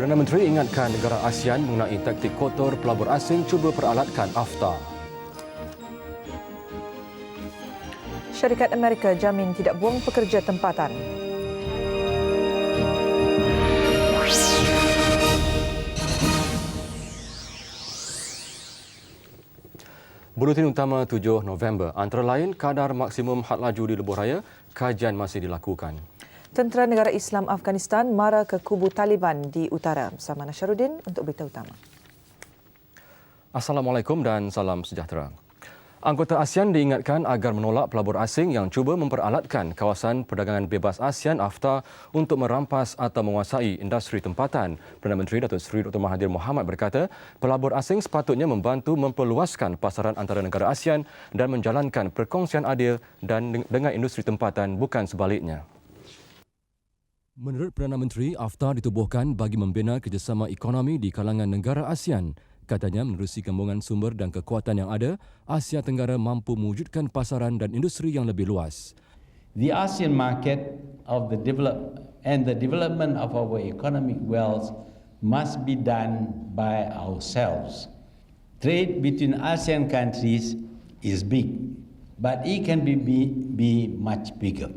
Perdana Menteri ingatkan negara ASEAN mengenai taktik kotor pelabur asing cuba peralatkan AFTA. Syarikat Amerika jamin tidak buang pekerja tempatan. Buletin utama 7 November, antara lain kadar maksimum had laju di lebuh raya, kajian masih dilakukan. Tentera Negara Islam Afghanistan mara ke kubu Taliban di utara. Bersama Nasharuddin untuk berita utama. Assalamualaikum dan salam sejahtera. Anggota ASEAN diingatkan agar menolak pelabur asing yang cuba memperalatkan kawasan perdagangan bebas ASEAN AFTA untuk merampas atau menguasai industri tempatan. Perdana Menteri Datuk Seri Dr. Mahathir Mohamad berkata, pelabur asing sepatutnya membantu memperluaskan pasaran antara negara ASEAN dan menjalankan perkongsian adil dan dengan industri tempatan, bukan sebaliknya. Menurut Perdana Menteri, AFTA ditubuhkan bagi membina kerjasama ekonomi di kalangan negara ASEAN. Katanya, menerusi gabungan sumber dan kekuatan yang ada, Asia Tenggara mampu mewujudkan pasaran dan industri yang lebih luas. The ASEAN market of the development of our economic wealth must be done by ourselves. Trade between ASEAN countries is big, but it can be much bigger.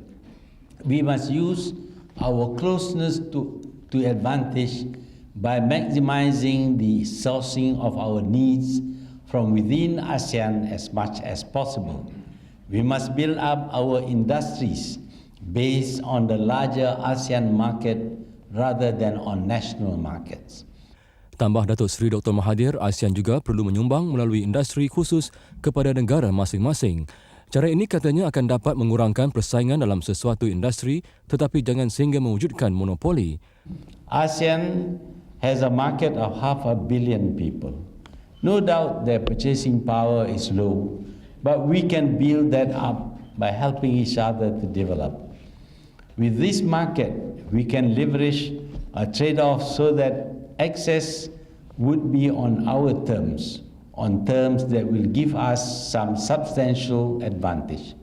We must use our closeness to advantage by maximizing the sourcing of our needs from within ASEAN as much as possible. We must build up our industries based on the larger ASEAN market rather than on national markets. Tambah Datuk Seri Dr. Mahathir, ASEAN juga perlu menyumbang melalui industri khusus kepada negara masing-masing. Cara ini katanya akan dapat mengurangkan persaingan dalam sesuatu industri tetapi jangan sehingga mewujudkan monopoli. ASEAN has a market of 500 million people. No doubt their purchasing power is low, but we can build that up by helping each other to develop. With this market, we can leverage a trade-off so that access would be on our terms, on terms that will give us some substantial advantage.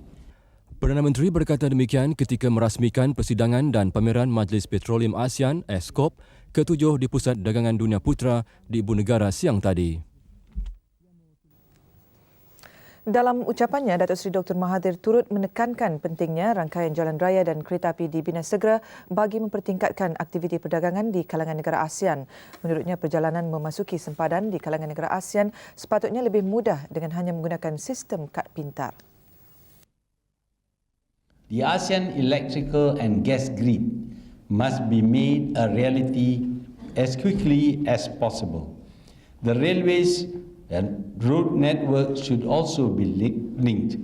Perdana Menteri berkata demikian ketika merasmikan persidangan dan pameran Majlis Petroleum ASEAN (ESCOP) ke-7 di Pusat Dagangan Dunia Putra di Ibu Negara siang tadi. Dalam ucapannya, Datuk Seri Dr. Mahathir turut menekankan pentingnya rangkaian jalan raya dan kereta api dibina segera bagi mempertingkatkan aktiviti perdagangan di kalangan negara ASEAN. Menurutnya, perjalanan memasuki sempadan di kalangan negara ASEAN sepatutnya lebih mudah dengan hanya menggunakan sistem kad pintar. The ASEAN electrical and gas grid must be made a reality as quickly as possible. The railways and road network should also be linked.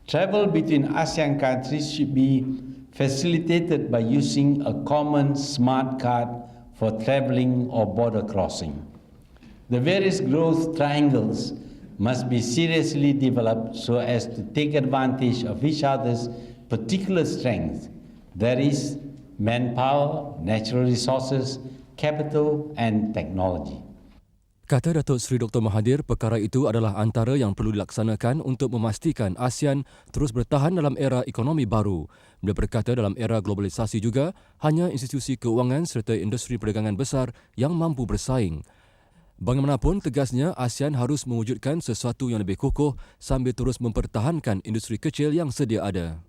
Travel between ASEAN countries should be facilitated by using a common smart card for travelling or border crossing. The various growth triangles must be seriously developed so as to take advantage of each other's particular strengths. That is, manpower, natural resources, capital and technology. Kata Datuk Seri Dr. Mahathir, perkara itu adalah antara yang perlu dilaksanakan untuk memastikan ASEAN terus bertahan dalam era ekonomi baru. Beliau berkata dalam era globalisasi juga, hanya institusi keuangan serta industri perdagangan besar yang mampu bersaing. Bagaimanapun, tegasnya ASEAN harus mewujudkan sesuatu yang lebih kukuh sambil terus mempertahankan industri kecil yang sedia ada.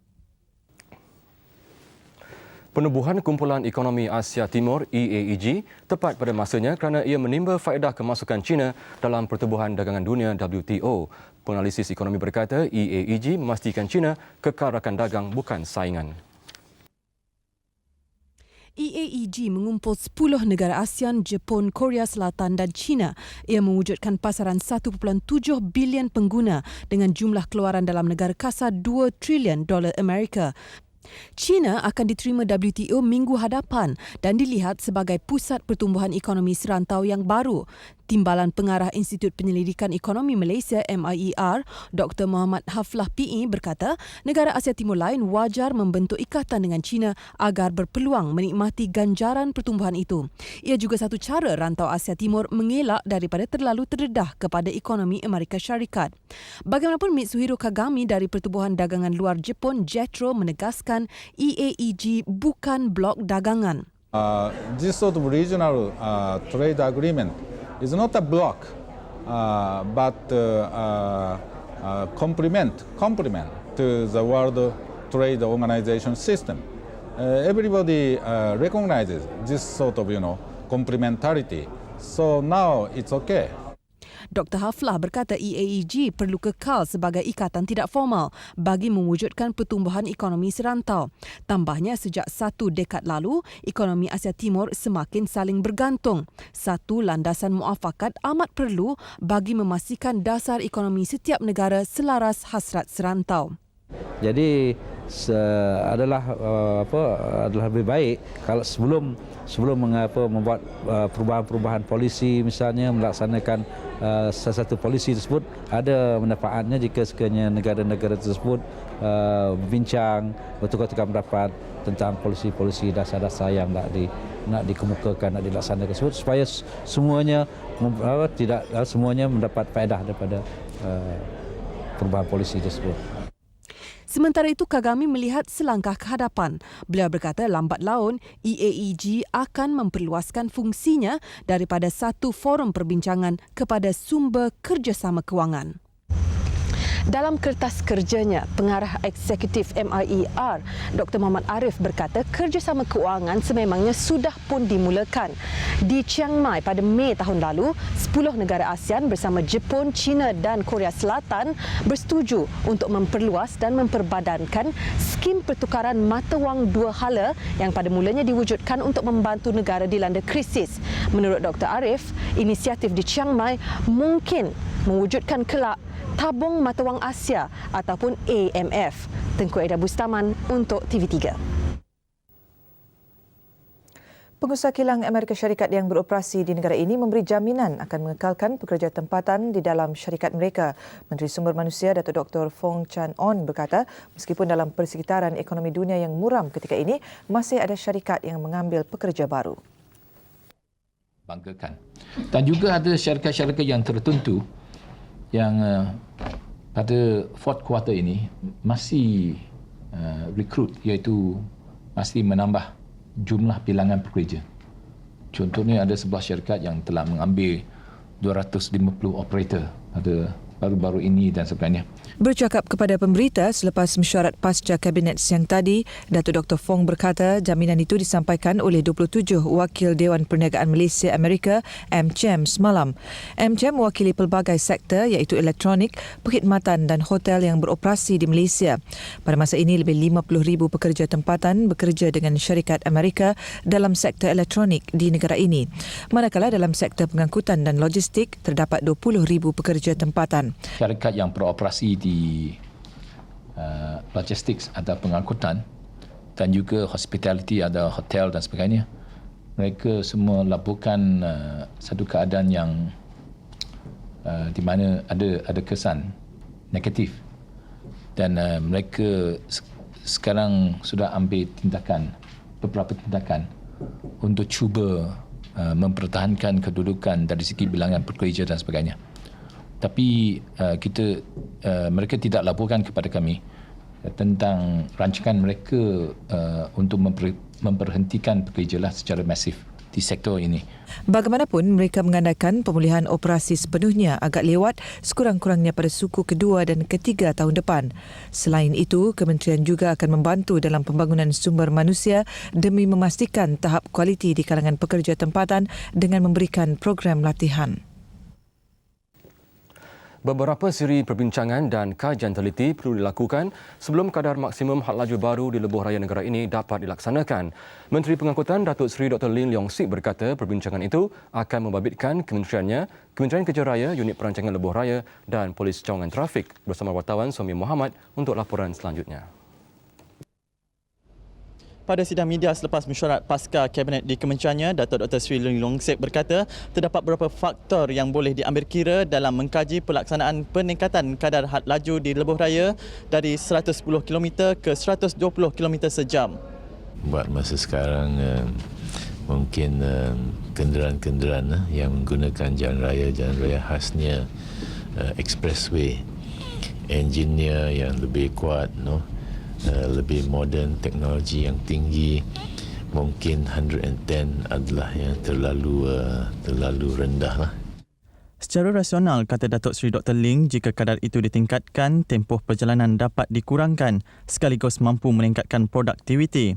Penubuhan Kumpulan Ekonomi Asia Timur EAEG tepat pada masanya kerana ia menimba faedah kemasukan China dalam Pertubuhan Dagangan Dunia WTO. Penganalisis ekonomi berkata EAEG memastikan China kekal rakan dagang bukan saingan. EAEG mengumpul 10 negara ASEAN, Jepun, Korea Selatan dan China. Ia mewujudkan pasaran 1.7 bilion pengguna dengan jumlah keluaran dalam negara kasar $2 trilion Amerika. China akan diterima WTO minggu hadapan dan dilihat sebagai pusat pertumbuhan ekonomi serantau yang baru. Timbalan Pengarah Institut Penyelidikan Ekonomi Malaysia MIER, Dr. Muhammad Haflah PE berkata, negara Asia Timur lain wajar membentuk ikatan dengan China agar berpeluang menikmati ganjaran pertumbuhan itu. Ia juga satu cara rantau Asia Timur mengelak daripada terlalu terdedah kepada ekonomi Amerika Syarikat. Bagaimanapun, Mitsuhiro Kagami dari Pertubuhan Dagangan Luar Jepun, JETRO, menegaskan EAEG bukan blok dagangan. This sort of regional trade agreement is not a block, but complement to the World Trade Organization system. Everybody recognizes this sort of, complementarity. So now it's okay. Dr. Haflah berkata EAEG perlu kekal sebagai ikatan tidak formal bagi mewujudkan pertumbuhan ekonomi serantau. Tambahnya, sejak 1 dekad lalu, ekonomi Asia Timur semakin saling bergantung. Satu landasan muafakat amat perlu bagi memastikan dasar ekonomi setiap negara selaras hasrat serantau. Jadi adalah lebih baik kalau sebelum membuat perubahan-perubahan polisi, misalnya melaksanakan sesuatu polisi tersebut, ada manfaatnya jika sekiranya negara-negara tersebut bincang, bertukar-tukar pendapat tentang polisi-polisi dasar-dasar yang nak dikemukakan, nak dilaksanakan tersebut, supaya semuanya mendapat faedah daripada perubahan polisi tersebut. Sementara itu, Kagami melihat selangkah ke hadapan. Beliau berkata lambat laun EAEG akan memperluaskan fungsinya daripada satu forum perbincangan kepada sumber kerjasama kewangan. Dalam kertas kerjanya, Pengarah Eksekutif MIER, Dr. Muhammad Arif berkata kerjasama keuangan sememangnya sudah pun dimulakan. Di Chiang Mai pada Mei tahun lalu, 10 negara ASEAN bersama Jepun, China dan Korea Selatan bersetuju untuk memperluas dan memperbadankan skim pertukaran mata wang dua hala yang pada mulanya diwujudkan untuk membantu negara dilanda krisis. Menurut Dr. Arif, inisiatif di Chiang Mai mungkin mewujudkan kelak Tabung Mata Wang Asia ataupun AMF. Tengku Aida Bustaman untuk TV3. Pengusaha kilang Amerika Syarikat yang beroperasi di negara ini memberi jaminan akan mengekalkan pekerja tempatan di dalam syarikat mereka. Menteri Sumber Manusia Datuk Dr. Fong Chan On berkata, meskipun dalam persekitaran ekonomi dunia yang muram ketika ini, masih ada syarikat yang mengambil pekerja baru. Banggakan. Dan juga ada syarikat-syarikat yang tertentu yang pada fourth quarter ini masih rekrut, iaitu masih menambah jumlah bilangan pekerja. Contohnya ada sebuah syarikat yang telah mengambil 250 operator pada baru-baru ini dan sebagainya. Bercakap kepada pemberita selepas mesyuarat pasca Kabinet siang tadi, Datuk Dr. Fong berkata jaminan itu disampaikan oleh 27 Wakil Dewan Perniagaan Malaysia Amerika MCAM semalam. MCAM mewakili pelbagai sektor iaitu elektronik, perkhidmatan dan hotel yang beroperasi di Malaysia. Pada masa ini, lebih 50,000 pekerja tempatan bekerja dengan syarikat Amerika dalam sektor elektronik di negara ini. Manakala dalam sektor pengangkutan dan logistik, terdapat 20,000 pekerja tempatan. Syarikat yang beroperasi di logistik atau pengangkutan dan juga hospitality, ada hotel dan sebagainya, mereka semua laporkan satu keadaan yang di mana ada kesan negatif, dan mereka sekarang sudah ambil beberapa tindakan untuk cuba mempertahankan kedudukan dari segi bilangan pekerja dan sebagainya. Tapi mereka tidak laporkan kepada kami tentang rancangan mereka untuk memberhentikan pekerja secara masif di sektor ini. Bagaimanapun, mereka mengandaikan pemulihan operasi sepenuhnya agak lewat sekurang-kurangnya pada suku kedua dan ketiga tahun depan. Selain itu, kementerian juga akan membantu dalam pembangunan sumber manusia demi memastikan tahap kualiti di kalangan pekerja tempatan dengan memberikan program latihan. Beberapa siri perbincangan dan kajian teliti perlu dilakukan sebelum kadar maksimum had laju baru di lebuh raya negara ini dapat dilaksanakan. Menteri Pengangkutan Datuk Seri Dr. Lin Leong Sik berkata perbincangan itu akan membabitkan kementeriannya, Kementerian Kerja Raya, Unit Perancangan Lebuh Raya dan Polis Cawangan Trafik bersama wartawan Suami Muhammad untuk laporan selanjutnya. Pada sidang media selepas mesyuarat pasca Kabinet di kementeriannya, Datuk Dr. Seri Leong Sik berkata terdapat beberapa faktor yang boleh diambil kira dalam mengkaji pelaksanaan peningkatan kadar had laju di lebuh raya dari 110 km ke 120 km sejam. Buat masa sekarang mungkin kenderaan-kenderaan yang menggunakan jalan raya khasnya expressway, enjinnya yang lebih kuat, lebih moden, teknologi yang tinggi, mungkin 110 adalah yang terlalu rendah lah. Secara rasional, kata Datuk Seri Dr. Ling, jika kadar itu ditingkatkan, tempoh perjalanan dapat dikurangkan sekaligus mampu meningkatkan produktiviti.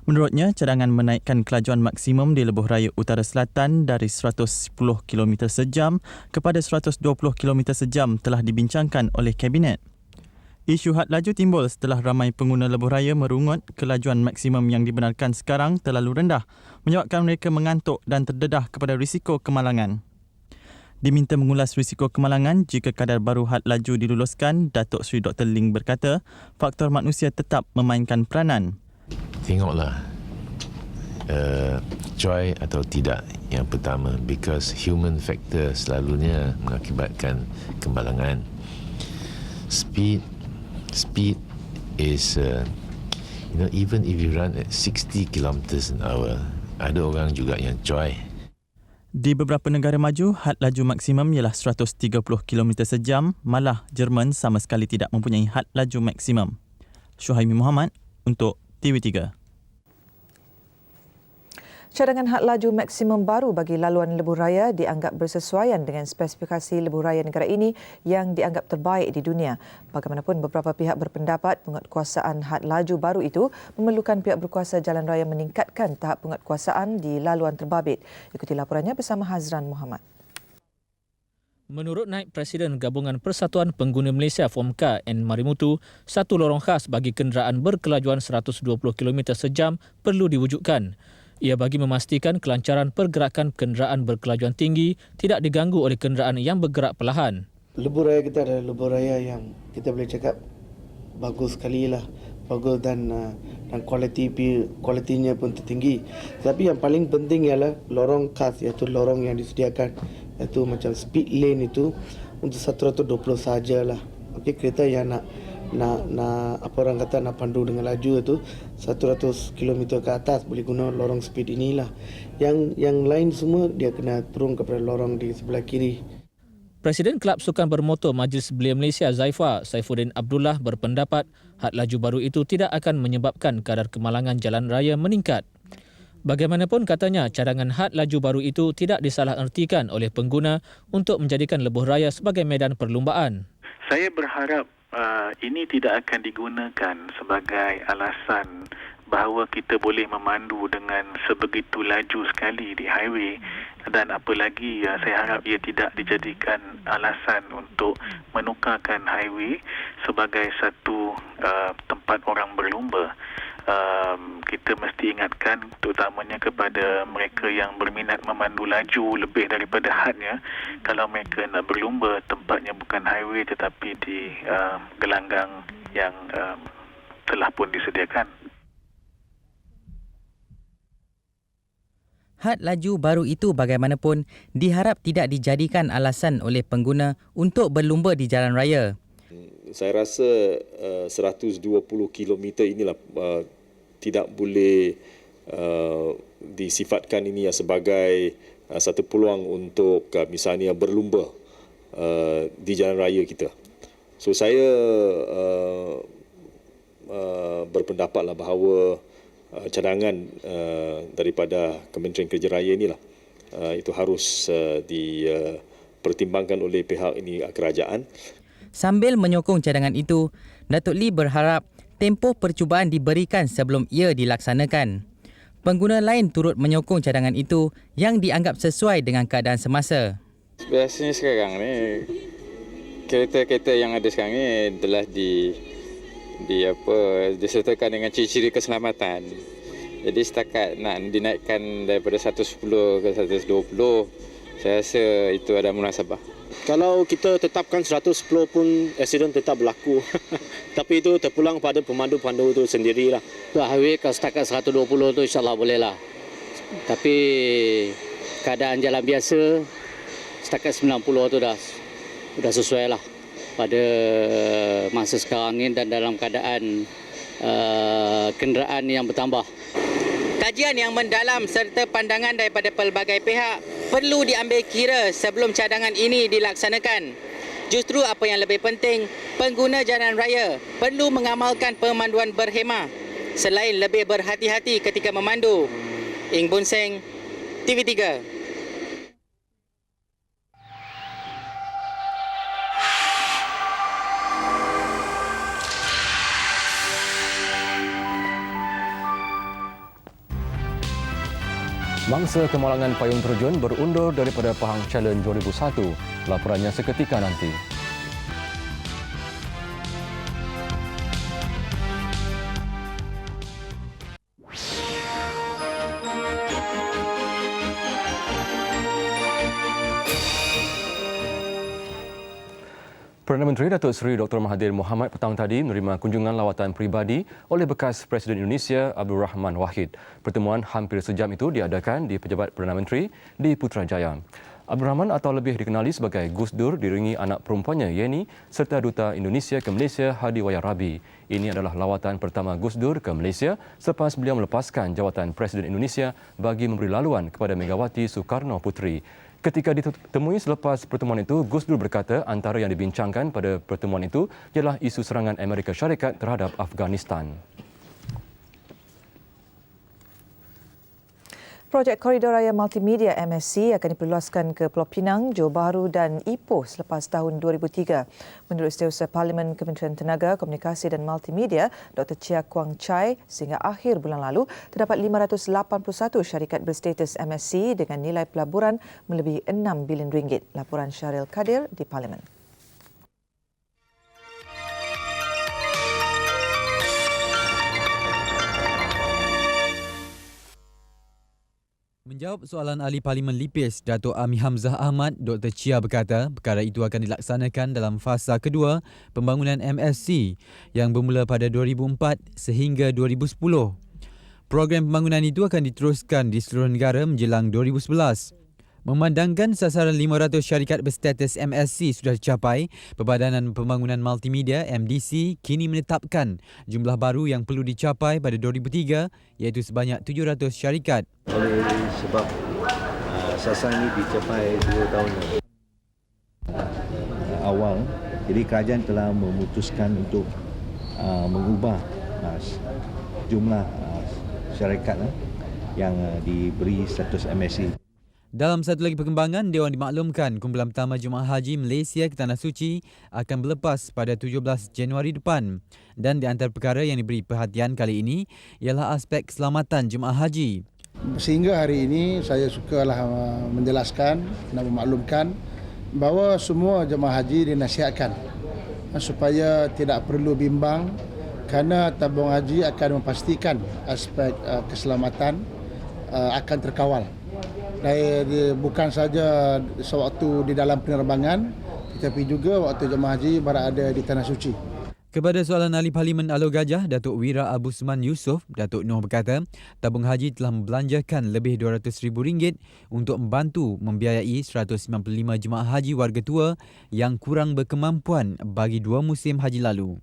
Menurutnya, cadangan menaikkan kelajuan maksimum di Lebuh Raya Utara Selatan dari 110 km sejam kepada 120 km sejam telah dibincangkan oleh Kabinet. Isu had laju timbul setelah ramai pengguna lebuh raya merungut kelajuan maksimum yang dibenarkan sekarang terlalu rendah, menyebabkan mereka mengantuk dan terdedah kepada risiko kemalangan. Diminta mengulas risiko kemalangan jika kadar baru had laju diluluskan, Datuk Seri Dr. Ling berkata, faktor manusia tetap memainkan peranan. Tengoklah joy atau tidak yang pertama, because human factor selalunya mengakibatkan kemalangan. Speed is even if you run at 60 kilometers an hour, ada orang juga yang joy. Di beberapa negara maju, had laju maksimum ialah 130 km sejam, malah Jerman sama sekali tidak mempunyai had laju maksimum. Syuhaimi Muhammad untuk TV3. Cadangan had laju maksimum baru bagi laluan lebuh raya dianggap bersesuaian dengan spesifikasi lebuh raya negara ini yang dianggap terbaik di dunia. Bagaimanapun, beberapa pihak berpendapat penguatkuasaan had laju baru itu memerlukan pihak berkuasa jalan raya meningkatkan tahap penguatkuasaan di laluan terbabit. Ikuti laporannya bersama Hazran Muhammad. Menurut Naib Presiden Gabungan Persatuan Pengguna Malaysia FOMKA N. Marimutu, satu lorong khas bagi kenderaan berkelajuan 120 km sejam perlu diwujudkan. Ia bagi memastikan kelancaran pergerakan kenderaan berkelajuan tinggi tidak diganggu oleh kenderaan yang bergerak perlahan. Lebuh raya kita adalah lebuh raya yang kita boleh cakap bagus sekali lah. Bagus dan kualitinya pun tertinggi. Tapi yang paling penting ialah lorong khas, iaitu lorong yang disediakan, iaitu macam speed lane itu untuk 120 sajalah. Okey, kereta yang nak apa orang kata nak pandu dengan laju itu 100 km ke atas boleh guna lorong speed inilah. Yang lain semua dia kena turun kepada lorong di sebelah kiri. Presiden Kelab Sukan Bermotor Majlis Belia Malaysia Zaifa, Saifuddin Abdullah berpendapat had laju baru itu tidak akan menyebabkan kadar kemalangan jalan raya meningkat. Bagaimanapun katanya, cadangan had laju baru itu tidak disalahertikan oleh pengguna untuk menjadikan lebuh raya sebagai medan perlumbaan. Saya berharap ini tidak akan digunakan sebagai alasan bahawa kita boleh memandu dengan sebegitu laju sekali di highway, dan apalagi saya harap ia tidak dijadikan alasan untuk menukarkan highway sebagai satu tempat orang berlumba. Kita mesti ingatkan terutamanya kepada mereka yang berminat memandu laju lebih daripada hadnya, kalau mereka nak berlumba, tempatnya bukan highway tetapi di gelanggang yang telah pun disediakan. Had laju baru itu bagaimanapun diharap tidak dijadikan alasan oleh pengguna untuk berlumba di jalan raya. Saya rasa 120 km inilah tidak boleh disifatkan ini sebagai satu peluang untuk misalnya berlumba di jalan raya kita. So saya berpendapatlah bahawa cadangan daripada Kementerian Kerja Raya inilah itu harus dipertimbangkan oleh pihak ini kerajaan. Sambil menyokong cadangan itu, Datuk Lee berharap tempoh percubaan diberikan sebelum ia dilaksanakan. Pengguna lain turut menyokong cadangan itu yang dianggap sesuai dengan keadaan semasa. Biasanya sekarang ni kereta-kereta yang ada sekarang ni telah disertakan dengan ciri-ciri keselamatan. Jadi setakat nak dinaikkan daripada 110 ke 120, saya rasa itu ada munasabah. Kalau kita tetapkan 110 pun aksiden tetap berlaku. Tapi itu terpulang pada pemandu-pemandu itu sendirilah. Highway kalau setakat 120 tu insyaAllah boleh lah. Tapi keadaan jalan biasa setakat 90 tu dah sesuai lah pada masa sekarang ini dan dalam keadaan kenderaan yang bertambah. Kajian yang mendalam serta pandangan daripada pelbagai pihak perlu diambil kira sebelum cadangan ini dilaksanakan. Justru apa yang lebih penting, pengguna jalan raya perlu mengamalkan pemanduan berhemah selain lebih berhati-hati ketika memandu. Ing Boon Seng, TV3. Mangsa kemalangan payung terjun berundur daripada Pahang Challenge 2001. Laporannya seketika nanti. Perdana Menteri Datuk Seri Dr. Mahathir Mohamad petang tadi menerima kunjungan lawatan peribadi oleh bekas Presiden Indonesia Abdul Rahman Wahid. Pertemuan hampir sejam itu diadakan di Pejabat Perdana Menteri di Putrajaya. Abdul Rahman atau lebih dikenali sebagai Gus Dur diiringi anak perempuannya Yeni serta Duta Indonesia ke Malaysia Hadi Wayarabi. Ini adalah lawatan pertama Gus Dur ke Malaysia selepas beliau melepaskan jawatan Presiden Indonesia bagi memberi laluan kepada Megawati Soekarno Puteri. Ketika ditemui selepas pertemuan itu, Gus Dur berkata antara yang dibincangkan pada pertemuan itu ialah isu serangan Amerika Syarikat terhadap Afghanistan. Projek Koridor Raya Multimedia MSC akan diperluaskan ke Pulau Pinang, Johor Bahru dan Ipoh selepas tahun 2003. Menurut Setiausaha Parlimen Kementerian Tenaga, Komunikasi dan Multimedia, Dr. Chia Kwang Chai, sehingga akhir bulan lalu, terdapat 581 syarikat berstatus MSC dengan nilai pelaburan melebihi RM6 bilion. Laporan Syahril Kadir di Parlimen. Menjawab soalan Ahli Parlimen Lipis, Datuk Ami Hamzah Ahmad, Dr. Chia berkata perkara itu akan dilaksanakan dalam fasa kedua pembangunan MSC yang bermula pada 2004 sehingga 2010. Program pembangunan itu akan diteruskan di seluruh negara menjelang 2011. Memandangkan sasaran 500 syarikat berstatus MSC sudah dicapai, Perbadanan Pembangunan Multimedia MDC kini menetapkan jumlah baru yang perlu dicapai pada 2003 iaitu sebanyak 700 syarikat. Oleh sebab sasaran ini dicapai 2 tahun awal, jadi kerajaan telah memutuskan untuk mengubah jumlah syarikat yang diberi status MSC. Dalam satu lagi perkembangan, Dewan dimaklumkan kumpulan pertama Jemaah Haji Malaysia ke Tanah Suci akan berlepas pada 17 Januari depan. Dan di antara perkara yang diberi perhatian kali ini ialah aspek keselamatan Jemaah Haji. Sehingga hari ini saya sukalah menjelaskan dan memaklumkan bahawa semua jemaah haji dinasihatkan supaya tidak perlu bimbang kerana tabung haji akan memastikan aspek keselamatan akan terkawal. Bukan saja sewaktu di dalam penerbangan tetapi juga waktu jemaah haji berada di Tanah Suci. Kepada soalan Ahli Parlimen Alor Gajah, Datuk Wira Abusman Yusof, Datuk Noh berkata, tabung haji telah membelanjakan lebih RM200,000 untuk membantu membiayai 195 jemaah haji warga tua yang kurang berkemampuan bagi 2 musim haji lalu.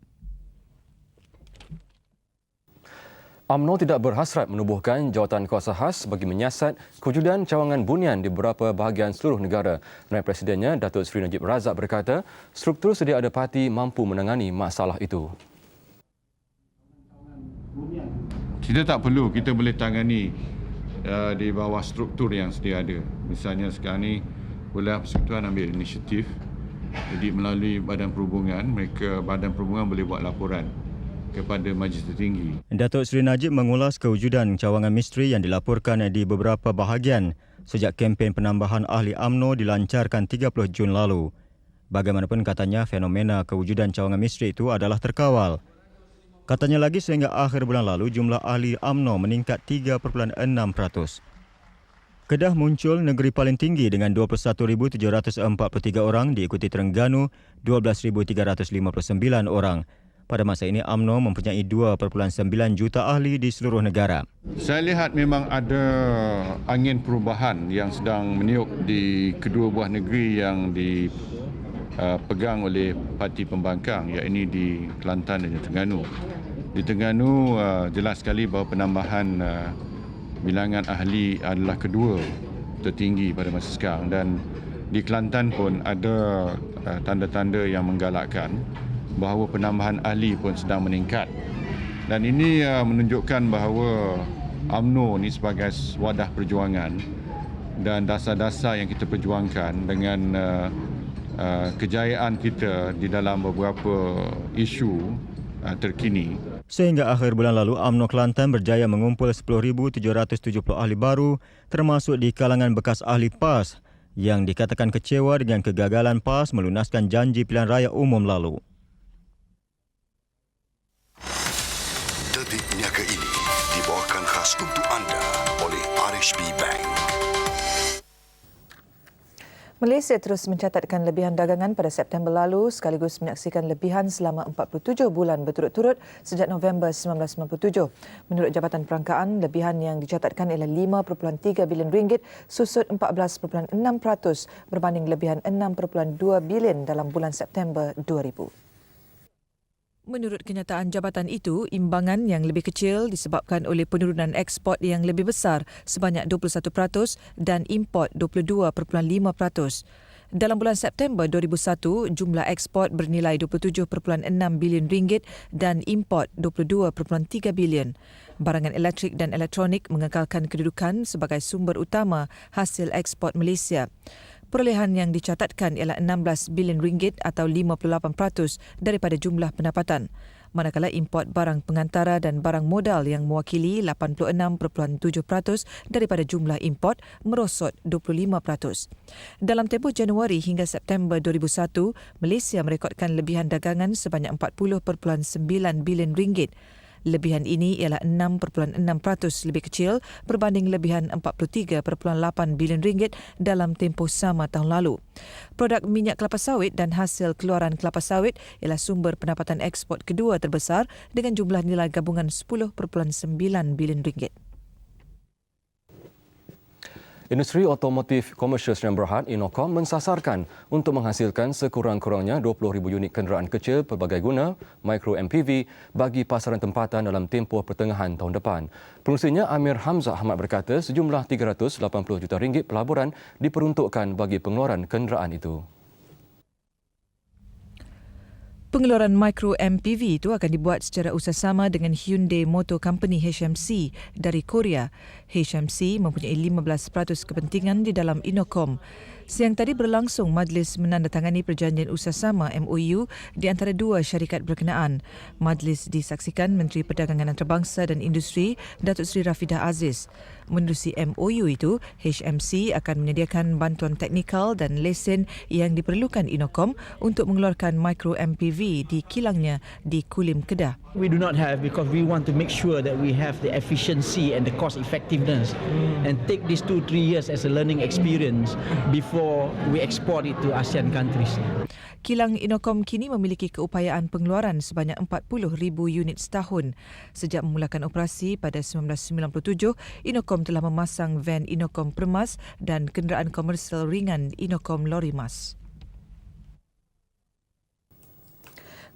UMNO tidak berhasrat menubuhkan jawatan kuasa khas bagi menyiasat kewujudan cawangan bunian di beberapa bahagian seluruh negara. Naib Presidennya, Datuk Seri Najib Razak berkata, struktur sedia ada parti mampu menangani masalah itu. Kita tak perlu, kita boleh tangani di bawah struktur yang sedia ada. Misalnya sekarang ni, Bola Persekutuan ambil inisiatif. Jadi melalui Badan Perhubungan, Badan Perhubungan boleh buat laporan kepada Majlis Tertinggi. Datuk Seri Najib mengulas kewujudan cawangan misteri yang dilaporkan di beberapa bahagian sejak kempen penambahan ahli UMNO dilancarkan 30 Jun lalu. Bagaimanapun katanya fenomena kewujudan cawangan misteri itu adalah terkawal. Katanya lagi sehingga akhir bulan lalu jumlah ahli UMNO meningkat 3.6%. Kedah muncul negeri paling tinggi dengan 21,743 orang, diikuti Terengganu 12,359 orang. Pada masa ini, UMNO mempunyai 2.9 juta ahli di seluruh negara. Saya lihat memang ada angin perubahan yang sedang meniup di kedua buah negeri yang dipegang oleh parti pembangkang, iaitu di Kelantan dan Terengganu. Di Terengganu jelas sekali bahawa penambahan bilangan ahli adalah kedua tertinggi pada masa sekarang, dan di Kelantan pun ada tanda-tanda yang menggalakkan bahawa penambahan ahli pun sedang meningkat. Dan ini menunjukkan bahawa UMNO ni sebagai wadah perjuangan dan dasar-dasar yang kita perjuangkan dengan kejayaan kita di dalam beberapa isu terkini. Sehingga akhir bulan lalu, UMNO Kelantan berjaya mengumpul 10,770 ahli baru termasuk di kalangan bekas ahli PAS yang dikatakan kecewa dengan kegagalan PAS melunaskan janji pilihan raya umum lalu. Detik Niaga ini dibawakan khas untuk anda oleh RHB Bank. Malaysia terus mencatatkan lebihan dagangan pada September lalu sekaligus menyaksikan lebihan selama 47 bulan berturut-turut sejak November 1997. Menurut Jabatan Perangkaan, lebihan yang dicatatkan ialah 5.3 bilion ringgit susut 14.6% berbanding lebihan 6.2 bilion dalam bulan September 2000. Menurut kenyataan jabatan itu, imbangan yang lebih kecil disebabkan oleh penurunan ekspor yang lebih besar sebanyak 21% dan import 22.5%. Dalam bulan September 2001, jumlah ekspor bernilai 27.6 bilion ringgit dan import 22.3 bilion. Barangan elektrik dan elektronik mengekalkan kedudukan sebagai sumber utama hasil ekspor Malaysia. Perolehan yang dicatatkan ialah 16 bilion ringgit atau 58% daripada jumlah pendapatan. Manakala import barang pengantara dan barang modal yang mewakili 86.7% daripada jumlah import merosot 25%. Dalam tempoh Januari hingga September 2001, Malaysia merekodkan lebihan dagangan sebanyak 40.9 bilion ringgit. Lebihan ini ialah 6.6% lebih kecil berbanding lebihan 43.8 bilion ringgit dalam tempoh sama tahun lalu. Produk minyak kelapa sawit dan hasil keluaran kelapa sawit ialah sumber pendapatan ekspor kedua terbesar dengan jumlah nilai gabungan 10.9 bilion ringgit. Industri otomotif komersial Sdn Bhd Innokom mensasarkan untuk menghasilkan sekurang-kurangnya 20,000 unit kenderaan kecil pelbagai guna mikro MPV bagi pasaran tempatan dalam tempoh pertengahan tahun depan. Pengurusinya Amir Hamzah Ahmad berkata sejumlah 380 juta ringgit pelaburan diperuntukkan bagi pengeluaran kenderaan itu. Pengeluaran mikro MPV itu akan dibuat secara usaha-sama dengan Hyundai Motor Company HMC dari Korea. HMC mempunyai 15% kepentingan di dalam Innokom. Siang tadi berlangsung majlis menandatangani perjanjian usaha-sama MOU di antara dua syarikat berkenaan. Majlis disaksikan Menteri Perdagangan Antarabangsa dan Industri Datuk Seri Rafidah Aziz. Menerusi MOU itu, HMC akan menyediakan bantuan teknikal dan lesen yang diperlukan Innokom untuk mengeluarkan mikro MPV di kilangnya di Kulim, Kedah. We do not have because we want to make sure that we have the efficiency and the cost effectiveness and take these 2-3 years as a learning experience before we export it to ASEAN countries. Kilang Innokom kini memiliki keupayaan pengeluaran sebanyak 40,000 unit setahun. Sejak memulakan operasi pada 1997, Innokom telah memasang van Innokom Permas dan kenderaan komersial ringan Innokom Lorimas.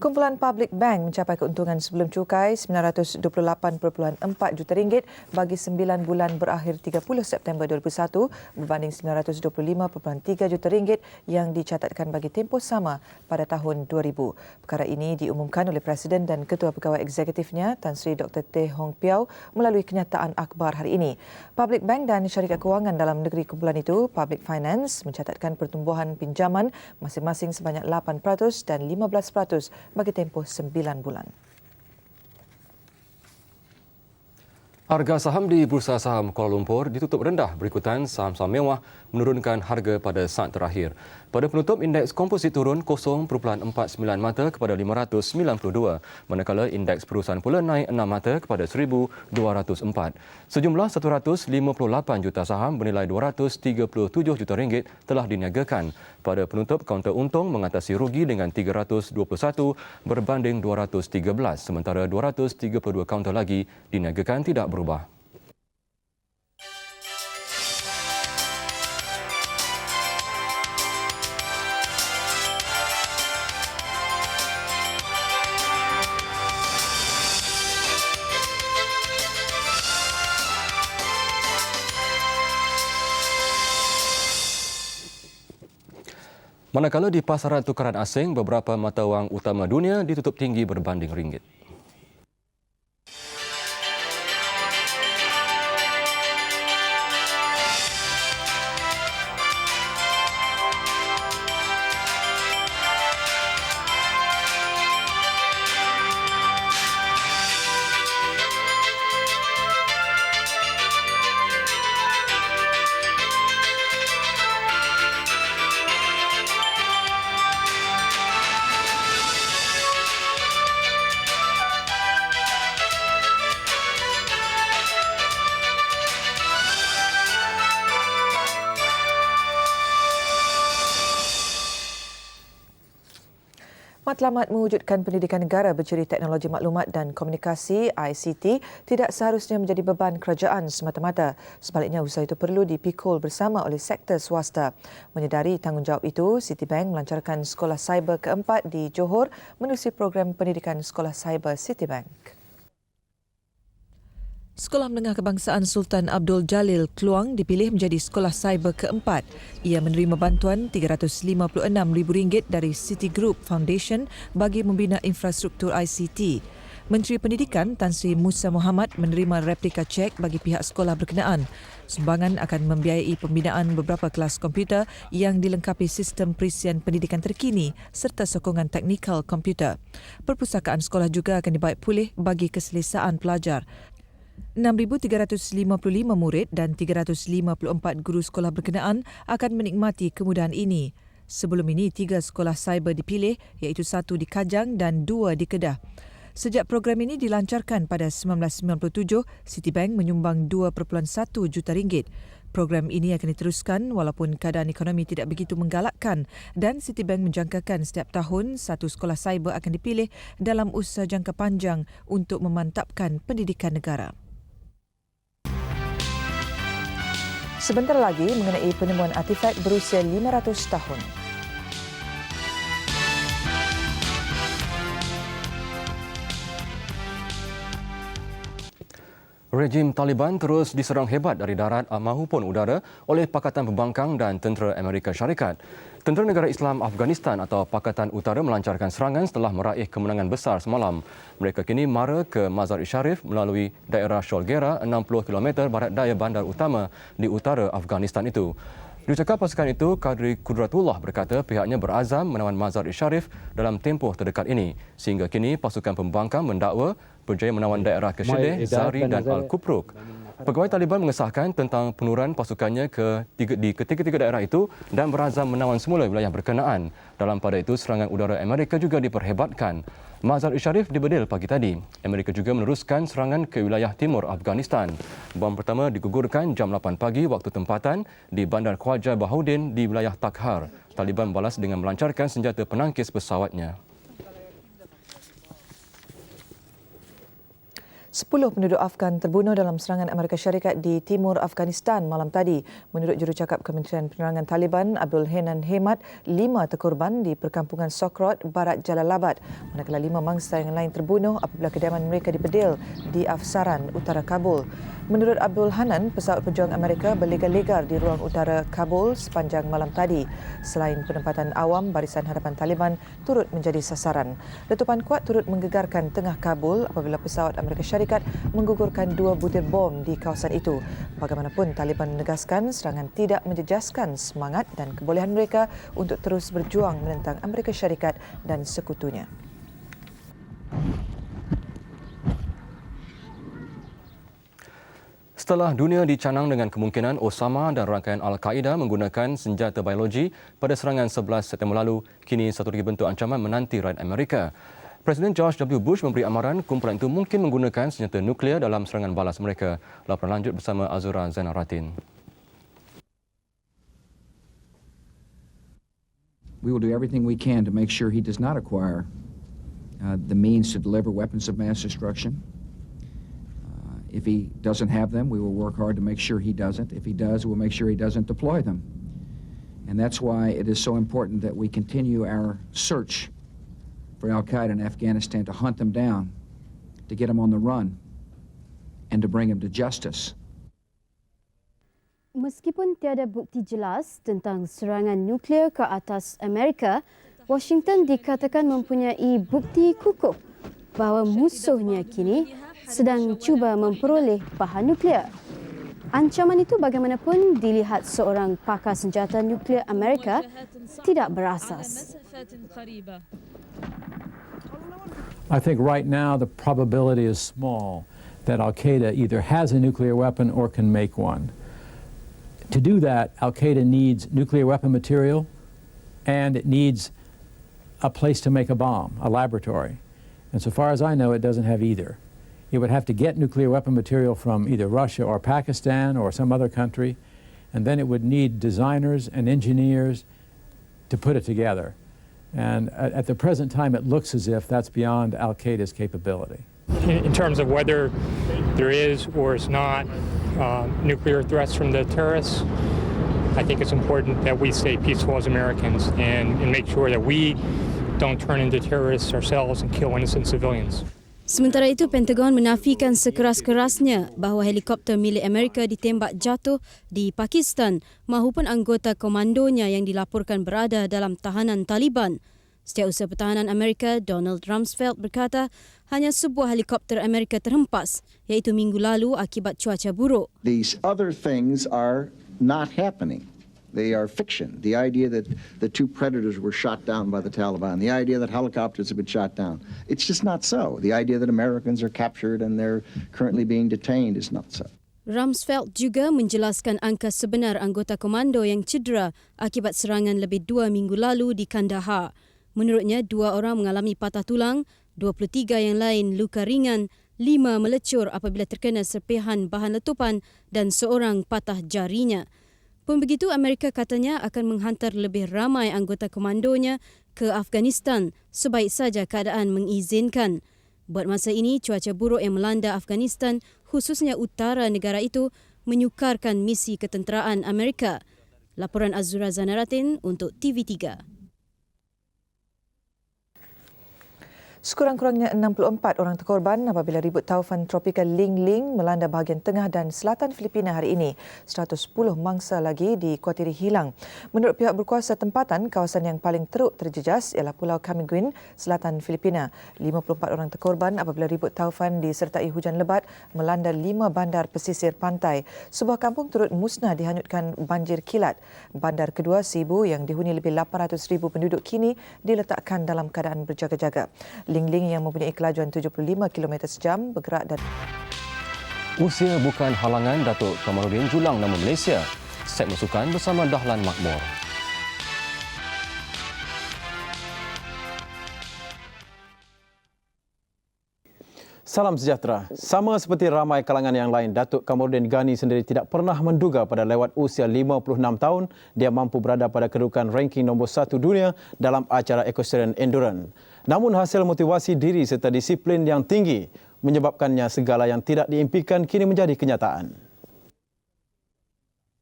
Kumpulan Public Bank mencapai keuntungan sebelum cukai RM928.4 juta ringgit bagi 9 bulan berakhir 30 September 2001 berbanding RM925.3 juta ringgit yang dicatatkan bagi tempoh sama pada tahun 2000. Perkara ini diumumkan oleh Presiden dan Ketua Pegawai Eksekutifnya Tan Sri Dr. Teh Hong Piau melalui kenyataan akhbar hari ini. Public Bank dan syarikat kewangan dalam negeri kumpulan itu, Public Finance, mencatatkan pertumbuhan pinjaman masing-masing sebanyak 8% dan 15% bagi tempoh 9 bulan. Harga saham di Bursa Saham Kuala Lumpur ditutup rendah berikutan saham-saham mewah menurunkan harga pada saat terakhir. Pada penutup, indeks komposit turun 0.49 mata kepada 592, manakala indeks perusahaan pula naik 6 mata kepada 1,204. Sejumlah 158 juta saham bernilai 237 juta ringgit telah diniagakan. Pada penutup, kaunter untung mengatasi rugi dengan 321 berbanding 213, sementara 232 kaunter lagi diniagakan tidak berubah. Manakala di pasaran tukaran asing, beberapa mata wang utama dunia ditutup tinggi berbanding ringgit. Matlamat mewujudkan pendidikan negara berciri teknologi maklumat dan komunikasi ICT tidak seharusnya menjadi beban kerajaan semata-mata. Sebaliknya, usaha itu perlu dipikul bersama oleh sektor swasta. Menyedari tanggungjawab itu, Citibank melancarkan Sekolah Cyber keempat di Johor menerusi program pendidikan Sekolah Cyber Citibank. Sekolah Menengah Kebangsaan Sultan Abdul Jalil Kluang dipilih menjadi sekolah cyber keempat. Ia menerima bantuan RM356,000 dari Citigroup Foundation bagi membina infrastruktur ICT. Menteri Pendidikan Tan Sri Musa Muhammad menerima replika cek bagi pihak sekolah berkenaan. Sumbangan akan membiayai pembinaan beberapa kelas komputer yang dilengkapi sistem perisian pendidikan terkini serta sokongan teknikal komputer. Perpustakaan sekolah juga akan dibaik pulih bagi keselesaan pelajar. 6,355 murid dan 354 guru sekolah berkenaan akan menikmati kemudahan ini. Sebelum ini, 3 sekolah cyber dipilih iaitu 1 di Kajang dan 2 di Kedah. Sejak program ini dilancarkan pada 1997, Citibank menyumbang RM2.1 juta. Program ini akan diteruskan walaupun keadaan ekonomi tidak begitu menggalakkan dan Citibank menjangkakan setiap tahun 1 sekolah cyber akan dipilih dalam usaha jangka panjang untuk memantapkan pendidikan negara. Sebentar lagi mengenai penemuan artifak berusia 500 tahun. Rejim Taliban terus diserang hebat dari darat maupun udara oleh Pakatan Pembangkang dan Tentera Amerika Syarikat. Tentera Negara Islam Afghanistan atau Pakatan Utara melancarkan serangan setelah meraih kemenangan besar semalam. Mereka kini mara ke Mazar-i-Sharif melalui daerah Sholgera 60 km barat daya bandar utama di utara Afghanistan itu. Jurucakap pasukan itu, Kadri Kudratullah berkata pihaknya berazam menawan Mazar-i-Sharif dalam tempoh terdekat ini. Sehingga kini pasukan pembangkang mendakwa berjaya menawan daerah Keshedeh, Zari dan Al-Kupruk. Pegawai Taliban mengesahkan tentang penurunan pasukannya di ketiga-tiga daerah itu dan berazam menawan semula wilayah berkenaan. Dalam pada itu, serangan udara Amerika juga diperhebatkan. Mazar-i-Sharif dibedil pagi tadi. Amerika juga meneruskan serangan ke wilayah timur Afghanistan. Bom pertama digugurkan jam 8 pagi waktu tempatan di Bandar Khwaja Bahauddin di wilayah Takhar. Taliban balas dengan melancarkan senjata penangkis pesawatnya. 10 penduduk Afghan terbunuh dalam serangan Amerika Syarikat di timur Afghanistan malam tadi. Menurut jurucakap Kementerian Penerangan Taliban, Abdul Henan Hemat, 5 terkorban di perkampungan Sokrot, Barat Jalalabad. Manakala 5 mangsa yang lain terbunuh apabila kediaman mereka dibedil di Afsaran, utara Kabul. Menurut Abdul Hanan, pesawat pejuang Amerika berlegar-legar di ruang utara Kabul sepanjang malam tadi. Selain penempatan awam, barisan hadapan Taliban turut menjadi sasaran. Letupan kuat turut menggegarkan tengah Kabul apabila pesawat Amerika Syarikat menggugurkan 2 butir bom di kawasan itu. Bagaimanapun, Taliban menegaskan serangan tidak menjejaskan semangat dan kebolehan mereka untuk terus berjuang menentang Amerika Syarikat dan sekutunya. Setelah dunia dicanang dengan kemungkinan Osama dan rangkaian Al-Qaeda menggunakan senjata biologi pada serangan 11 September lalu, kini satu lagi bentuk ancaman menanti rakyat Amerika. Presiden George W. Bush memberi amaran kumpulan itu mungkin menggunakan senjata nuklear dalam serangan balas mereka. Laporan lanjut bersama Azura Zainaratin. We will do everything we can to make sure he does not acquire the means to deliver weapons of mass destruction. If he doesn't have them, we will work hard to make sure he doesn't. If he does, we'll make sure he doesn't deploy them. And that's why it is so important that we continue our search for Al-Qaeda in Afghanistan, to hunt them down, to get them on the run, and to bring them to justice. Meskipun tiada bukti jelas tentang serangan nuklear ke atas Amerika, Washington dikatakan mempunyai bukti kukuh bahawa musuhnya kini sedang cuba memperoleh bahan nuklear. Ancaman itu bagaimanapun dilihat seorang pakar senjata nuklear Amerika tidak berasas. I think right now the probability is small that Al-Qaeda either has a nuclear weapon or can make one. To do that, Al-Qaeda needs nuclear weapon material and it needs a place to make a bomb, a laboratory. And so far as I know, it doesn't have either. It would have to get nuclear weapon material from either Russia or Pakistan or some other country, and then it would need designers and engineers to put it together. And at the present time, it looks as if that's beyond Al-Qaeda's capability. In terms of whether there is or is not nuclear threats from the terrorists, I think it's important that we stay peaceful as Americans and make sure that we don't turn into terrorists ourselves and kill innocent civilians. Sementara itu, Pentagon menafikan sekeras-kerasnya bahawa helikopter milik Amerika ditembak jatuh di Pakistan mahupun anggota komandonya yang dilaporkan berada dalam tahanan Taliban. Setiausaha Pertahanan Amerika, Donald Rumsfeld berkata hanya sebuah helikopter Amerika terhempas, iaitu minggu lalu akibat cuaca buruk. These other things are not happening. They are fiction. The idea that the two predators were shot down by the Taliban, the idea that helicopters have been shot down, it's just not so. The idea that Americans are captured and they're currently being detained is not so. Rumsfeld juga menjelaskan angka sebenar anggota komando yang cedera akibat serangan lebih 2 minggu lalu di Kandahar. Menurutnya, 2 orang mengalami patah tulang, 23 yang lain luka ringan, 5 melecur apabila terkena serpihan bahan letupan dan seorang patah jarinya. Pun begitu, Amerika katanya akan menghantar lebih ramai anggota komandonya ke Afghanistan sebaik saja keadaan mengizinkan. Buat masa ini, cuaca buruk yang melanda Afghanistan, khususnya utara negara itu, menyukarkan misi ketenteraan Amerika. Laporan Azura Zanaratin untuk TV3. Sekurang-kurangnya 64 orang terkorban apabila ribut taufan tropika Ling Ling melanda bahagian tengah dan selatan Filipina hari ini. 110 mangsa lagi dikuatiri hilang. Menurut pihak berkuasa tempatan, kawasan yang paling teruk terjejas ialah Pulau Camiguin, selatan Filipina. 54 orang terkorban apabila ribut taufan disertai hujan lebat melanda 5 bandar pesisir pantai. Sebuah kampung turut musnah dihanyutkan banjir kilat. Bandar kedua, Cebu, yang dihuni lebih 800,000 penduduk kini diletakkan dalam keadaan berjaga-jaga. Ling Ling yang mempunyai kelajuan 75 km sejam bergerak dari... Usia bukan halangan Datuk Kamarudin julang nama Malaysia. Set bersukan bersama Dahlan Makmur. Salam sejahtera. Sama seperti ramai kalangan yang lain, Datuk Kamarudin Ghani sendiri tidak pernah menduga pada lewat usia 56 tahun dia mampu berada pada kedudukan ranking nombor 1 dunia dalam acara equestrian endurance. Namun hasil motivasi diri serta disiplin yang tinggi menyebabkannya segala yang tidak diimpikan kini menjadi kenyataan.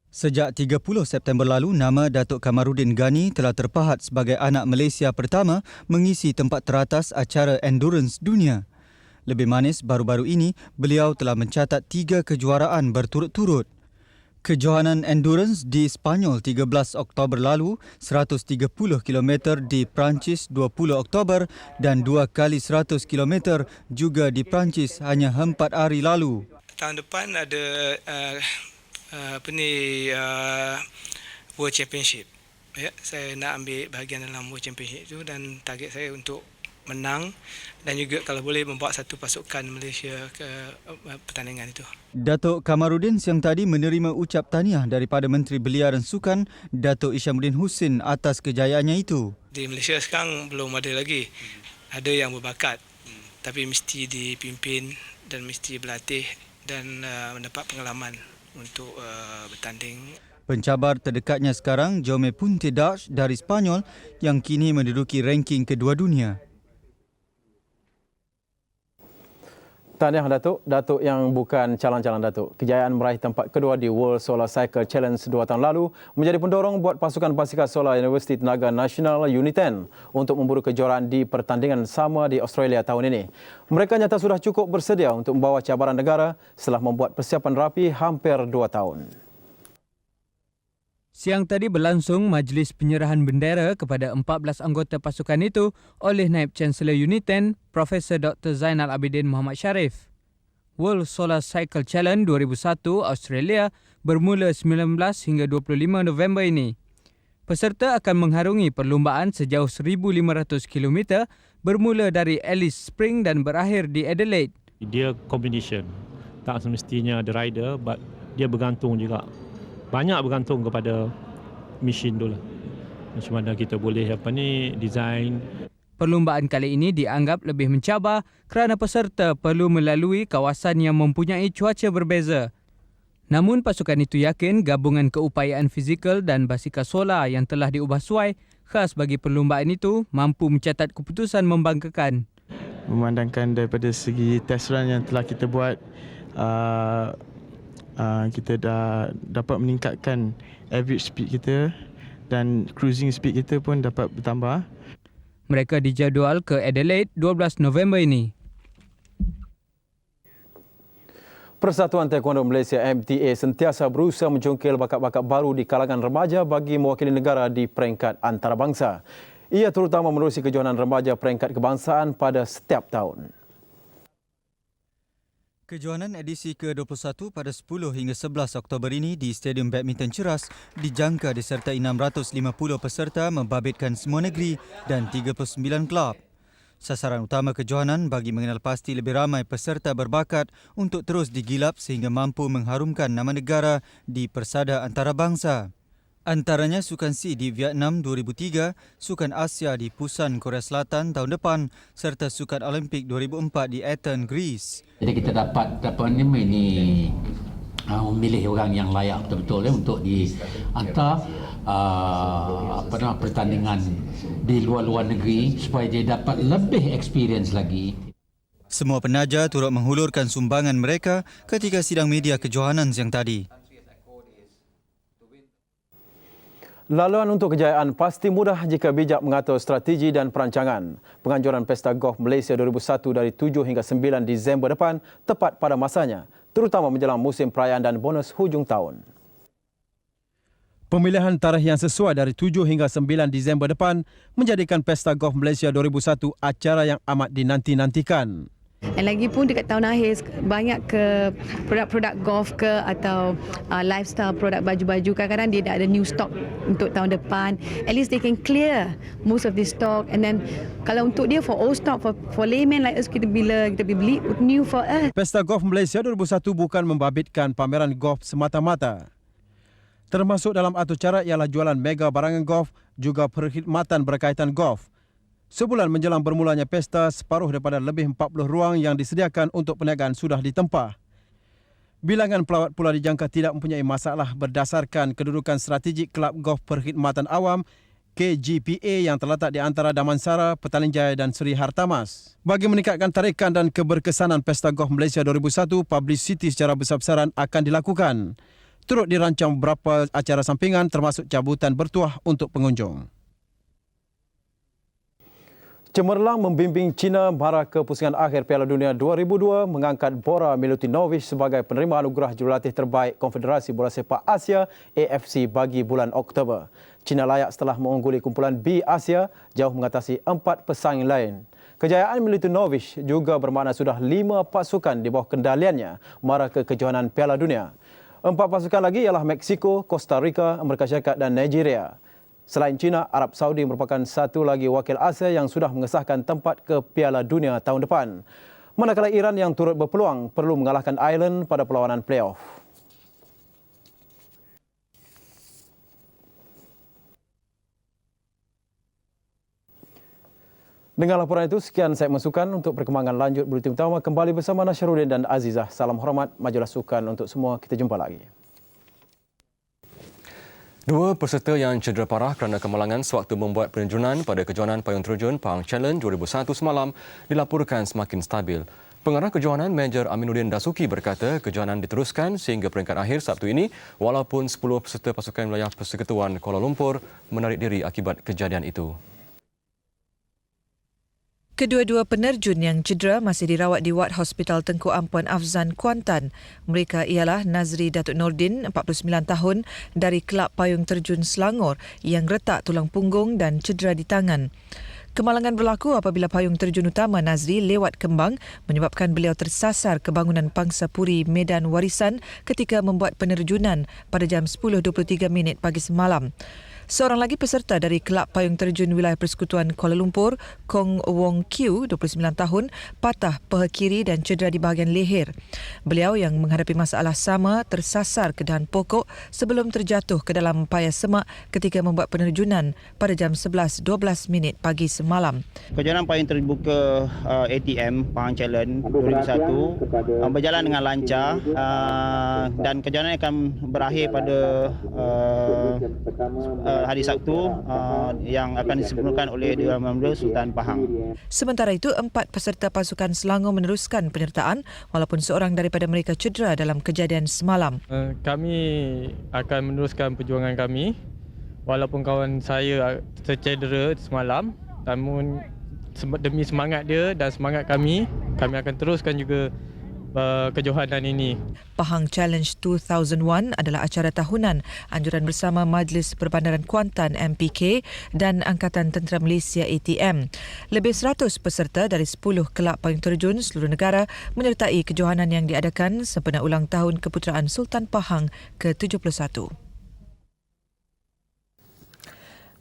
Sejak 30 September lalu, nama Datuk Kamarudin Ghani telah terpahat sebagai anak Malaysia pertama mengisi tempat teratas acara endurance dunia. Lebih manis, baru-baru ini beliau telah mencatat 3 kejuaraan berturut-turut. Kejohanan endurance di Spanyol 13 Oktober lalu, 130 km di Perancis 20 Oktober dan 2 kali 100 km juga di Perancis hanya 4 hari lalu. Tahun depan ada World Championship. Ya, saya nak ambil bahagian dalam World Championship itu dan target saya untuk menang dan juga kalau boleh membawa satu pasukan Malaysia ke pertandingan itu. Datuk Kamarudin siang tadi menerima ucap tahniah daripada Menteri Belia dan Sukan, Datuk Isyamuddin Hussein atas kejayaannya itu. Di Malaysia sekarang belum ada lagi. Ada yang berbakat tapi mesti dipimpin dan mesti berlatih dan mendapat pengalaman untuk bertanding. Pencabar terdekatnya sekarang Jaume Puigdemont dari Spanyol yang kini menduduki ranking kedua dunia. Tahniah Datuk yang bukan calon-calon Datuk. Kejayaan meraih tempat kedua di World Solar Cycle Challenge 2 tahun lalu menjadi pendorong buat pasukan basikal solar Universiti Tenaga Nasional UNITEN untuk memburu kejuaraan di pertandingan sama di Australia tahun ini. Mereka nyata sudah cukup bersedia untuk membawa cabaran negara setelah membuat persiapan rapi hampir 2 tahun. Siang tadi berlangsung majlis penyerahan bendera kepada 14 anggota pasukan itu oleh Naib Chancellor UNITEN, Profesor Dr. Zainal Abidin Muhammad Sharif. World Solar Cycle Challenge 2001 Australia bermula 19 hingga 25 November ini. Peserta akan mengharungi perlumbaan sejauh 1,500 km bermula dari Alice Springs dan berakhir di Adelaide. Dia competition. Tak semestinya ada rider, but dia bergantung juga. Banyak bergantung kepada mesin tu lah. Macam mana kita boleh design. Perlumbaan kali ini dianggap lebih mencabar kerana peserta perlu melalui kawasan yang mempunyai cuaca berbeza. Namun pasukan itu yakin gabungan keupayaan fizikal dan basikal solar yang telah diubah suai khas bagi perlumbaan itu mampu mencatat keputusan membanggakan. Memandangkan daripada segi test run yang telah kita buat, kita dah dapat meningkatkan average speed kita dan cruising speed kita pun dapat bertambah. Mereka dijadual ke Adelaide 12 November ini. Persatuan Taekwondo Malaysia MTA sentiasa berusaha mencongkel bakat-bakat baru di kalangan remaja bagi mewakili negara di peringkat antarabangsa. Ia terutama menerusi kejohanan remaja peringkat kebangsaan pada setiap tahun. Kejohanan edisi ke-21 pada 10 hingga 11 Oktober ini di Stadium Badminton Ceras dijangka disertai 650 peserta membabitkan semua negeri dan 39 kelab. Sasaran utama kejohanan bagi mengenal pasti lebih ramai peserta berbakat untuk terus digilap sehingga mampu mengharumkan nama negara di persada antarabangsa. Antaranya Sukan C di Vietnam 2003, Sukan Asia di Busan, Korea Selatan tahun depan serta Sukan Olimpik 2004 di Athens, Greece. Jadi kita dapat ini memilih orang yang layak betul-betul untuk dihantar pertandingan di luar-luar negeri supaya dia dapat lebih experience lagi. Semua penaja turut menghulurkan sumbangan mereka ketika sidang media kejohanan siang tadi. Laluan untuk kejayaan pasti mudah jika bijak mengatur strategi dan perancangan. Penganjuran Pesta Golf Malaysia 2001 dari 7 hingga 9 Disember depan tepat pada masanya, terutama menjelang musim perayaan dan bonus hujung tahun. Pemilihan tarikh yang sesuai dari 7 hingga 9 Disember depan menjadikan Pesta Golf Malaysia 2001 acara yang amat dinanti-nantikan. Dan lagi pun dekat tahun akhir banyak ke produk-produk golf ke atau lifestyle produk baju-baju, kadang-kadang dia dah ada new stock untuk tahun depan. At least they can clear most of this stock, and then kalau untuk dia for old stock, for layman like us, kita beli new for us. Pesta Golf Malaysia 2001 bukan membabitkan pameran golf semata-mata. Termasuk dalam atur cara ialah jualan mega barangan golf, juga perkhidmatan berkaitan golf. Sebulan menjelang bermulanya pesta, separuh daripada lebih 40 ruang yang disediakan untuk perniagaan sudah ditempah. Bilangan pelawat pula dijangka tidak mempunyai masalah berdasarkan kedudukan strategik Kelab Golf Perkhidmatan Awam KGPA yang terletak di antara Damansara, Petaling Jaya dan Seri Hartamas. Bagi meningkatkan tarikan dan keberkesanan Pesta Golf Malaysia 2001, publicity secara besar-besaran akan dilakukan. Turut dirancang beberapa acara sampingan termasuk cabutan bertuah untuk pengunjung. Cemerlang membimbing China mara ke pusingan akhir Piala Dunia 2002 mengangkat Bora Milutinovic sebagai penerima anugerah jurulatih terbaik Konfederasi Bola Sepak Asia AFC bagi bulan Oktober. China layak setelah mengungguli kumpulan B Asia jauh mengatasi 4 pesaing lain. Kejayaan Milutinovic juga bermakna sudah 5 pasukan di bawah kendaliannya mara ke kejohanan Piala Dunia. 4 pasukan lagi ialah Meksiko, Costa Rica, Amerika Syarikat dan Nigeria. Selain China, Arab Saudi merupakan satu lagi wakil Asia yang sudah mengesahkan tempat ke Piala Dunia tahun depan. Manakala Iran yang turut berpeluang perlu mengalahkan Ireland pada perlawanan playoff. Dengan laporan itu, sekian saya masukan untuk perkembangan lanjut Buletin Utama. Kembali bersama Nasyaruddin dan Azizah. Salam hormat, majulah sukan untuk semua. Kita jumpa lagi. 2 peserta yang cedera parah kerana kemalangan sewaktu membuat penerjunan pada kejohanan payung terjun Pahang Challenge 2001 semalam dilaporkan semakin stabil. Pengarah kejohanan Major Aminuddin Dasuki berkata kejohanan diteruskan sehingga peringkat akhir Sabtu ini walaupun 10 peserta pasukan wilayah Persekutuan Kuala Lumpur menarik diri akibat kejadian itu. Kedua-dua penerjun yang cedera masih dirawat di Ward Hospital Tengku Ampuan Afzan, Kuantan. Mereka ialah Nazri Datuk Nordin, 49 tahun, dari Kelab Payung Terjun Selangor yang retak tulang punggung dan cedera di tangan. Kemalangan berlaku apabila payung terjun utama Nazri lewat kembang menyebabkan beliau tersasar ke bangunan Pangsapuri Medan Warisan ketika membuat penerjunan pada jam 10.23 pagi semalam. Seorang lagi peserta dari Kelab Payung Terjun Wilayah Persekutuan Kuala Lumpur, Kong Wong Kiu, 29 tahun, patah paha kiri dan cedera di bahagian leher. Beliau yang menghadapi masalah sama tersasar ke dahan pokok sebelum terjatuh ke dalam payas semak ketika membuat penerjunan pada jam 11.12 pagi semalam. Kejohanan payung terbuka ATM Pahang Challenge 2001 berjalan dengan lancar dan kejohanan akan berakhir pada hari Sabtu yang akan disempurnakan oleh Dewan Member Sultan Pahang. Sementara itu, 4 peserta pasukan Selangor meneruskan penyertaan walaupun seorang daripada mereka cedera dalam kejadian semalam. Kami akan meneruskan perjuangan kami walaupun kawan saya tercedera semalam, namun demi semangat dia dan semangat kami akan teruskan juga kejohanan ini. Pahang Challenge 2001 adalah acara tahunan anjuran bersama Majlis Perbandaran Kuantan MPK dan Angkatan Tentera Malaysia ATM. Lebih 100 peserta dari 10 kelab payung terjun seluruh negara menyertai kejohanan yang diadakan sempena ulang tahun keputeraan Sultan Pahang ke-71.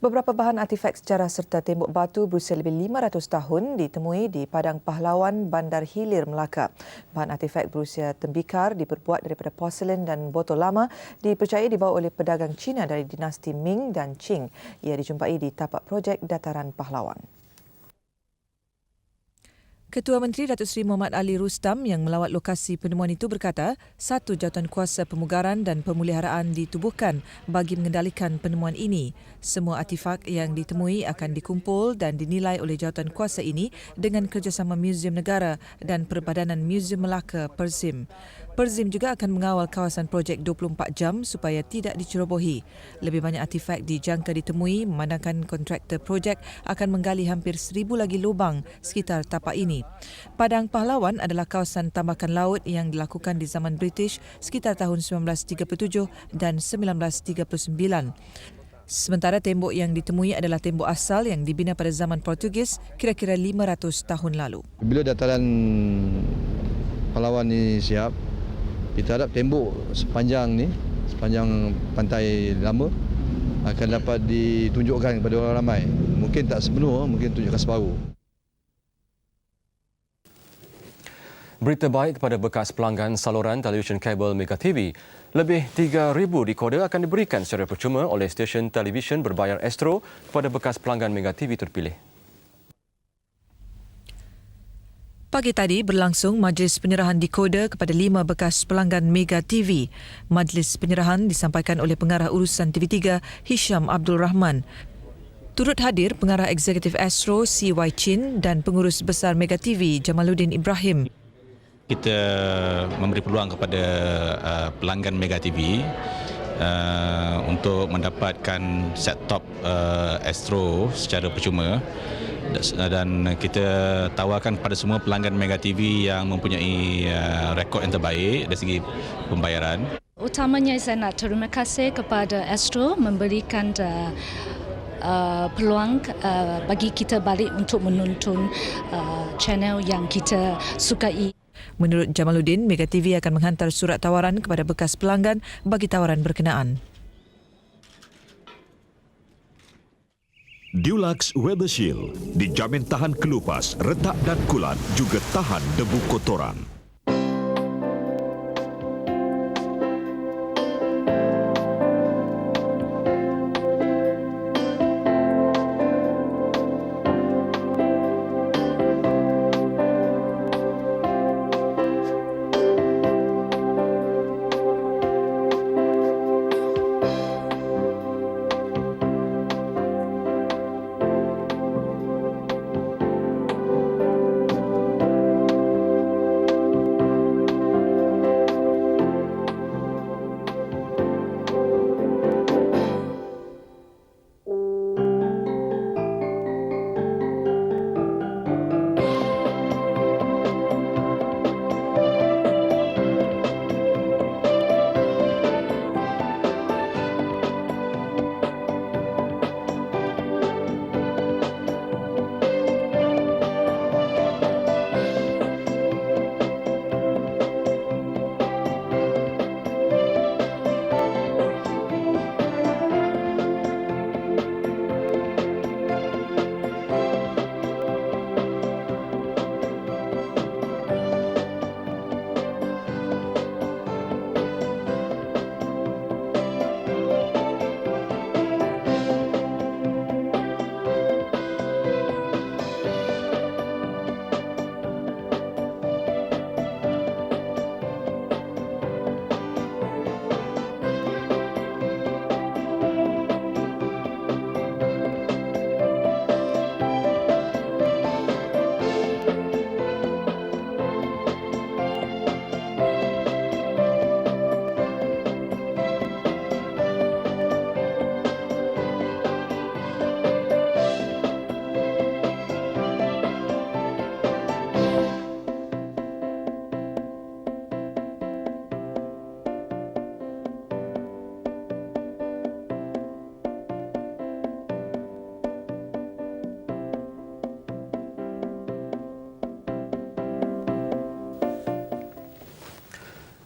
Beberapa bahan artifak sejarah serta tembok batu berusia lebih 500 tahun ditemui di Padang Pahlawan, Bandar Hilir, Melaka. Bahan artifak berusia tembikar diperbuat daripada porselen dan botol lama dipercayai dibawa oleh pedagang Cina dari dinasti Ming dan Qing. Ia dijumpai di tapak projek Dataran Pahlawan. Ketua Menteri Datuk Seri Muhammad Ali Rustam yang melawat lokasi penemuan itu berkata, 1 jawatankuasa pemugaran dan pemeliharaan ditubuhkan bagi mengendalikan penemuan ini. Semua artifak yang ditemui akan dikumpul dan dinilai oleh jawatankuasa ini dengan kerjasama Muzium Negara dan Perbadanan Muzium Melaka Perzim. Perzim juga akan mengawal kawasan projek 24 jam supaya tidak dicerobohi. Lebih banyak artifak dijangka ditemui memandangkan kontraktor projek akan menggali hampir 1,000 lagi lubang sekitar tapak ini. Padang Pahlawan adalah kawasan tambakan laut yang dilakukan di zaman British sekitar tahun 1937 dan 1939. Sementara tembok yang ditemui adalah tembok asal yang dibina pada zaman Portugis kira-kira 500 tahun lalu. Bila dataran Pahlawan ni siap, kita harap tembok sepanjang pantai lama akan dapat ditunjukkan kepada orang ramai. Mungkin tak sepenuh, mungkin tunjukkan separuh. Berita baik kepada bekas pelanggan saluran televisyen kabel Mega TV. Lebih 3,000 dekoder akan diberikan secara percuma oleh stesen televisyen berbayar Astro kepada bekas pelanggan Mega TV terpilih. Pagi tadi berlangsung majlis penyerahan dekoder kepada 5 bekas pelanggan Mega TV. Majlis penyerahan disampaikan oleh Pengarah Urusan TV3 Hisham Abdul Rahman. Turut hadir Pengarah Eksekutif Astro CY Chin dan Pengurus Besar Mega TV Jamaluddin Ibrahim. Kita memberi peluang kepada pelanggan Mega TV untuk mendapatkan set-top Astro secara percuma, dan kita tawarkan kepada semua pelanggan Mega TV yang mempunyai rekod yang terbaik dari segi pembayaran. Utamanya saya nak terima kasih kepada Astro memberikan peluang bagi kita balik untuk menonton channel yang kita sukai. Menurut Jamaluddin, Mega TV akan menghantar surat tawaran kepada bekas pelanggan bagi tawaran berkenaan. Dulux Weather Shield dijamin tahan kelupas, retak dan kulat, juga tahan debu kotoran.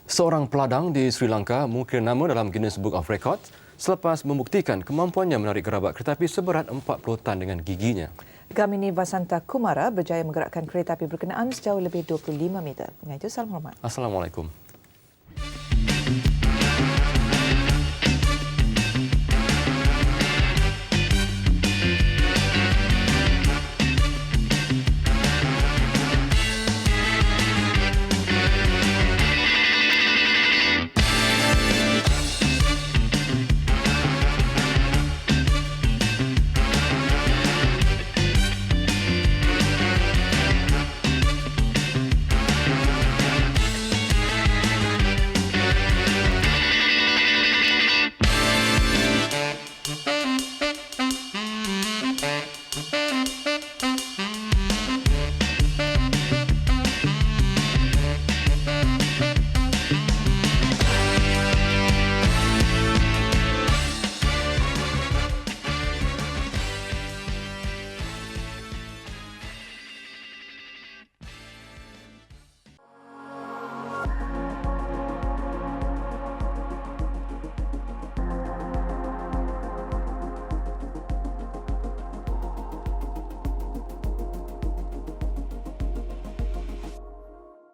Seorang peladang di Sri Lanka mengukir nama dalam Guinness Book of Records selepas membuktikan kemampuannya menarik gerabak kereta api seberat 40 tan dengan giginya. Gamini Vasanta Kumara berjaya menggerakkan kereta api berkenaan sejauh lebih 25 meter. Dengan itu, salam hormat. Assalamualaikum.